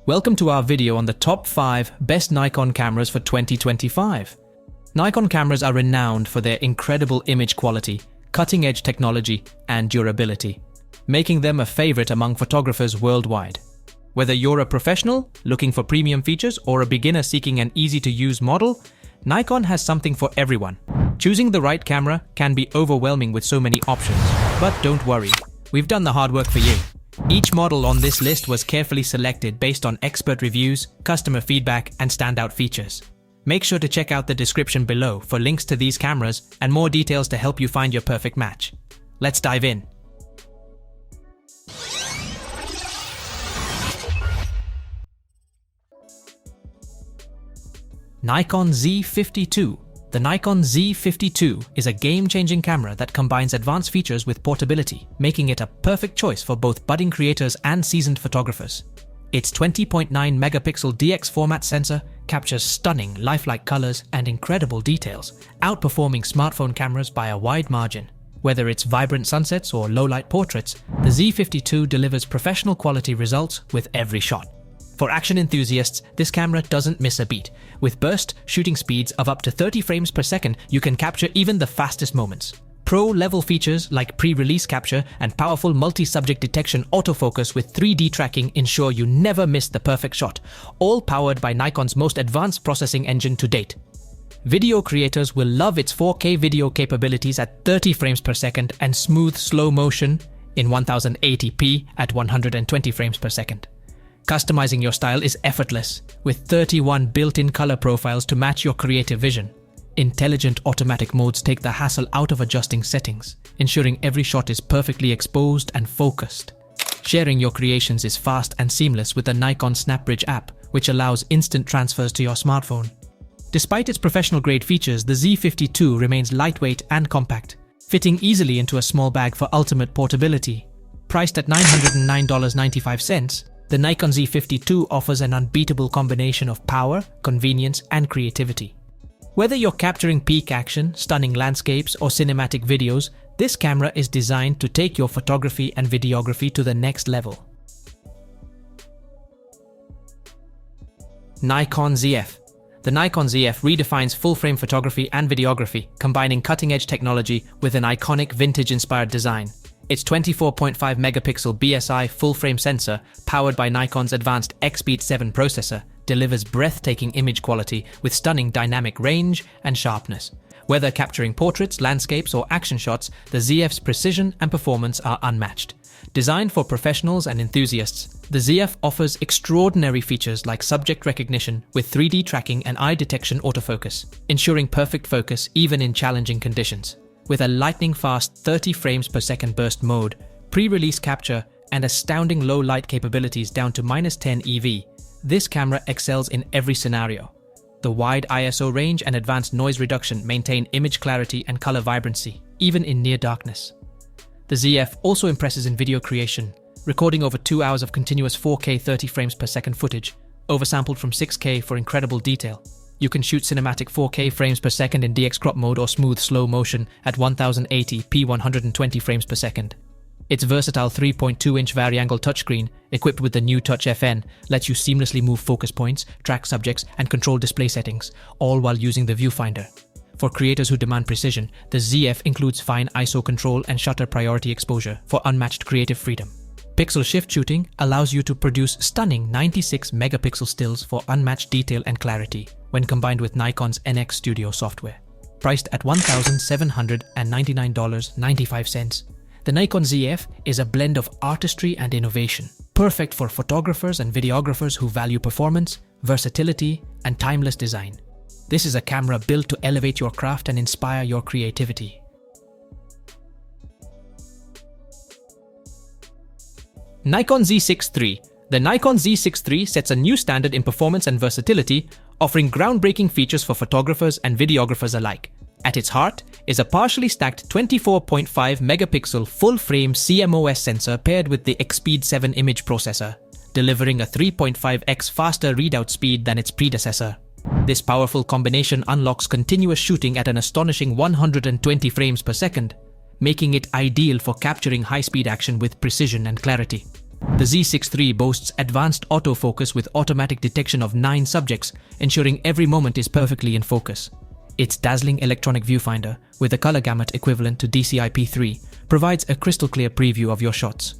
Welcome to our video on the top 5 best Nikon cameras for 2025. Nikon cameras are renowned for their incredible image quality, cutting-edge technology, and durability, making them a favorite among photographers worldwide. Whether you're a professional looking for premium features or a beginner seeking an easy-to-use model, Nikon has something for everyone. Choosing the right camera can be overwhelming with so many options, but don't worry, we've done the hard work for you. Each model on this list was carefully selected based on expert reviews, customer feedback, and standout features. Make sure to check out the description below for links to these cameras and more details to help you find your perfect match. Let's dive in. Nikon Z52. The Nikon Z52 is a game-changing camera that combines advanced features with portability, making it a perfect choice for both budding creators and seasoned photographers. Its 20.9 megapixel DX format sensor captures stunning lifelike colors and incredible details, outperforming smartphone cameras by a wide margin. Whether it's vibrant sunsets or low-light portraits, the Z52 delivers professional quality results with every shot. For action enthusiasts, this camera doesn't miss a beat. With burst shooting speeds of up to 30 frames per second, you can capture even the fastest moments. Pro-level features like pre-release capture and powerful multi-subject detection autofocus with 3D tracking ensure you never miss the perfect shot, all powered by Nikon's most advanced processing engine to date. Video creators will love its 4K video capabilities at 30 frames per second and smooth slow motion in 1080p at 120 frames per second. Customizing your style is effortless, with 31 built-in color profiles to match your creative vision. Intelligent automatic modes take the hassle out of adjusting settings, ensuring every shot is perfectly exposed and focused. Sharing your creations is fast and seamless with the Nikon SnapBridge app, which allows instant transfers to your smartphone. Despite its professional-grade features, the Z52 remains lightweight and compact, fitting easily into a small bag for ultimate portability. Priced at $909.95, the Nikon Z52 offers an unbeatable combination of power, convenience, and creativity. Whether you're capturing peak action, stunning landscapes, or cinematic videos, this camera is designed to take your photography and videography to the next level. Nikon Zf. The Nikon Zf redefines full-frame photography and videography, combining cutting-edge technology with an iconic vintage-inspired design. Its 24.5 megapixel BSI full-frame sensor, powered by Nikon's advanced X-Speed 7 processor, delivers breathtaking image quality with stunning dynamic range and sharpness. Whether capturing portraits, landscapes, or action shots, the Zf's precision and performance are unmatched. Designed for professionals and enthusiasts, the Zf offers extraordinary features like subject recognition with 3D tracking and eye detection autofocus, ensuring perfect focus even in challenging conditions. With a lightning-fast 30 frames per second burst mode, pre-release capture, and astounding low light capabilities down to -10 EV, this camera excels in every scenario. The wide ISO range and advanced noise reduction maintain image clarity and color vibrancy, even in near darkness. The Zf also impresses in video creation, recording over 2 hours of continuous 4K 30 frames per second footage, oversampled from 6K for incredible detail. You can shoot cinematic 4K frames per second in DX crop mode or smooth slow motion at 1080p 120 frames per second. Its versatile 3.2-inch vari-angle touchscreen, equipped with the new Touch FN, lets you seamlessly move focus points, track subjects, and control display settings, all while using the viewfinder. For creators who demand precision, the Zf includes fine ISO control and shutter priority exposure for unmatched creative freedom. Pixel shift shooting allows you to produce stunning 96 megapixel stills for unmatched detail and clarity when combined with Nikon's NX Studio software. Priced at $1,799.95, the Nikon Zf is a blend of artistry and innovation, perfect for photographers and videographers who value performance, versatility, and timeless design. This is a camera built to elevate your craft and inspire your creativity. Nikon Z6III. The Nikon Z6III sets a new standard in performance and versatility, offering groundbreaking features for photographers and videographers alike. At its heart is a partially stacked 24.5 megapixel full-frame CMOS sensor paired with the X-Speed 7 image processor, delivering a 3.5x faster readout speed than its predecessor. This powerful combination unlocks continuous shooting at an astonishing 120 frames per second, making it ideal for capturing high-speed action with precision and clarity. The Z6III boasts advanced autofocus with automatic detection of 9 subjects, ensuring every moment is perfectly in focus. Its dazzling electronic viewfinder, with a color gamut equivalent to DCI-P3, provides a crystal clear preview of your shots.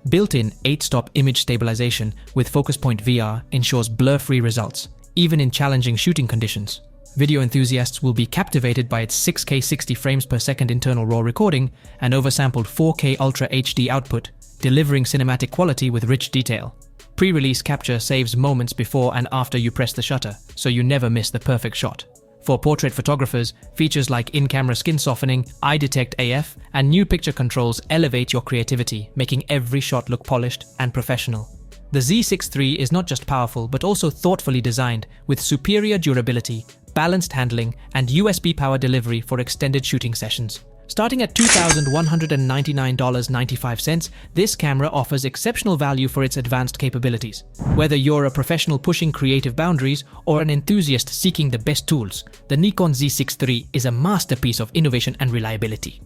Built-in 8-stop image stabilization with focus point VR ensures blur-free results, even in challenging shooting conditions. Video enthusiasts will be captivated by its 6K 60 frames per second internal RAW recording and oversampled 4K Ultra HD output, delivering cinematic quality with rich detail. Pre-release capture saves moments before and after you press the shutter, so you never miss the perfect shot. For portrait photographers, features like in-camera skin softening, eye detect AF, and new picture controls elevate your creativity, making every shot look polished and professional. The Z6III is not just powerful but also thoughtfully designed, with superior durability, balanced handling, and USB power delivery for extended shooting sessions. Starting at $2,199.95, this camera offers exceptional value for its advanced capabilities. Whether you're a professional pushing creative boundaries or an enthusiast seeking the best tools, the Nikon Z6III is a masterpiece of innovation and reliability.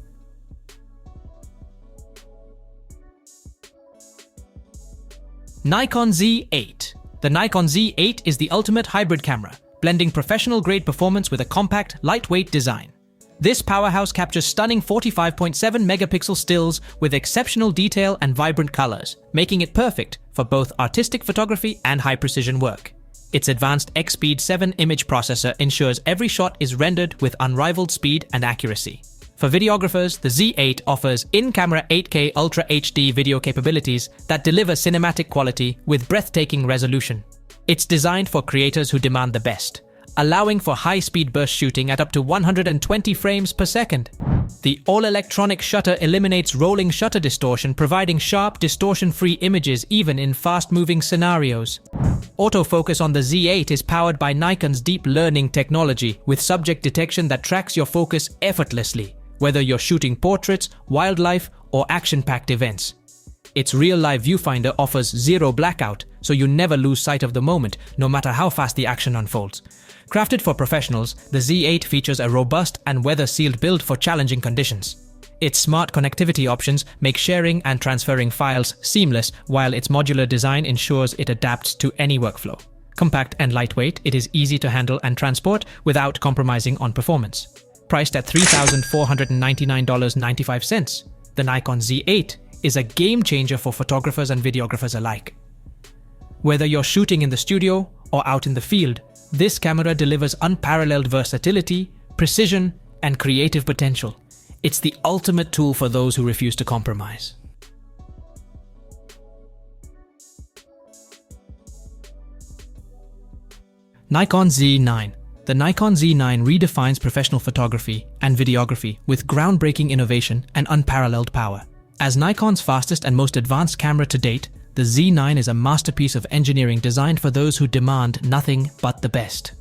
Nikon Z8. The Nikon Z8 is the ultimate hybrid camera, blending professional-grade performance with a compact, lightweight design. This powerhouse captures stunning 45.7 megapixel stills with exceptional detail and vibrant colors, making it perfect for both artistic photography and high-precision work. Its advanced X-Speed 7 image processor ensures every shot is rendered with unrivaled speed and accuracy. For videographers, the Z8 offers in-camera 8K Ultra HD video capabilities that deliver cinematic quality with breathtaking resolution. It's designed for creators who demand the best, allowing for high-speed burst shooting at up to 120 frames per second. The all-electronic shutter eliminates rolling shutter distortion, providing sharp, distortion-free images even in fast-moving scenarios. Autofocus on the Z8 is powered by Nikon's deep learning technology, with subject detection that tracks your focus effortlessly, whether you're shooting portraits, wildlife, or action-packed events. Its real-life viewfinder offers zero blackout, so you never lose sight of the moment, no matter how fast the action unfolds. Crafted for professionals, the Z8 features a robust and weather-sealed build for challenging conditions. Its smart connectivity options make sharing and transferring files seamless, while its modular design ensures it adapts to any workflow. Compact and lightweight, it is easy to handle and transport without compromising on performance. Priced at $3,499.95, the Nikon Z8 is a game-changer for photographers and videographers alike. Whether you're shooting in the studio or out in the field, this camera delivers unparalleled versatility, precision, and creative potential. It's the ultimate tool for those who refuse to compromise. Nikon Z9. The Nikon Z9 redefines professional photography and videography with groundbreaking innovation and unparalleled power. As Nikon's fastest and most advanced camera to date, the Z9 is a masterpiece of engineering designed for those who demand nothing but the best.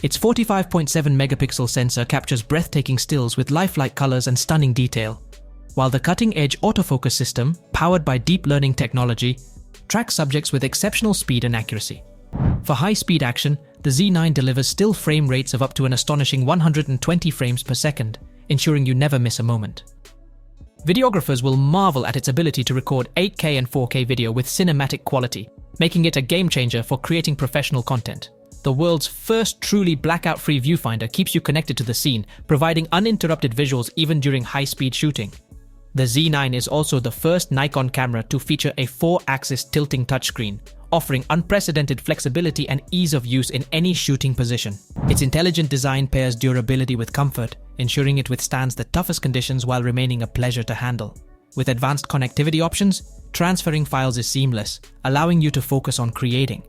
Its 45.7 megapixel sensor captures breathtaking stills with lifelike colors and stunning detail, while the cutting-edge autofocus system, powered by deep learning technology, tracks subjects with exceptional speed and accuracy. For high-speed action, the Z9 delivers still frame rates of up to an astonishing 120 frames per second, ensuring you never miss a moment. Videographers will marvel at its ability to record 8K and 4K video with cinematic quality, making it a game-changer for creating professional content. The world's first truly blackout-free viewfinder keeps you connected to the scene, providing uninterrupted visuals even during high-speed shooting. The Z9 is also the first Nikon camera to feature a 4-axis tilting touchscreen, offering unprecedented flexibility and ease of use in any shooting position. Its intelligent design pairs durability with comfort, ensuring it withstands the toughest conditions while remaining a pleasure to handle. With advanced connectivity options, transferring files is seamless, allowing you to focus on creating.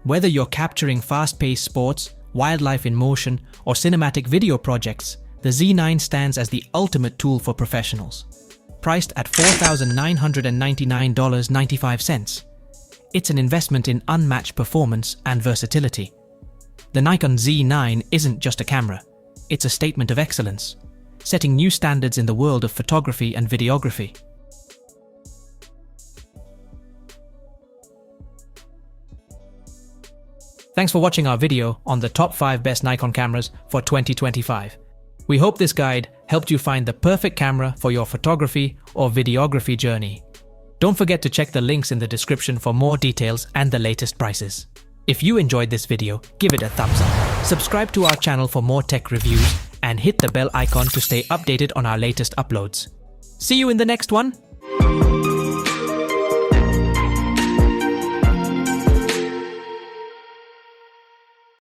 Whether you're capturing fast-paced sports, wildlife in motion, or cinematic video projects, the Z9 stands as the ultimate tool for professionals. Priced at $4,999.95, it's an investment in unmatched performance and versatility. The Nikon Z9 isn't just a camera, it's a statement of excellence, setting new standards in the world of photography and videography. Thanks for watching our video on the top 5 best Nikon cameras for 2025. We hope this guide helped you find the perfect camera for your photography or videography journey. Don't forget to check the links in the description for more details and the latest prices. If you enjoyed this video, give it a thumbs up, subscribe to our channel for more tech reviews, and hit the bell icon to stay updated on our latest uploads. See you in the next one.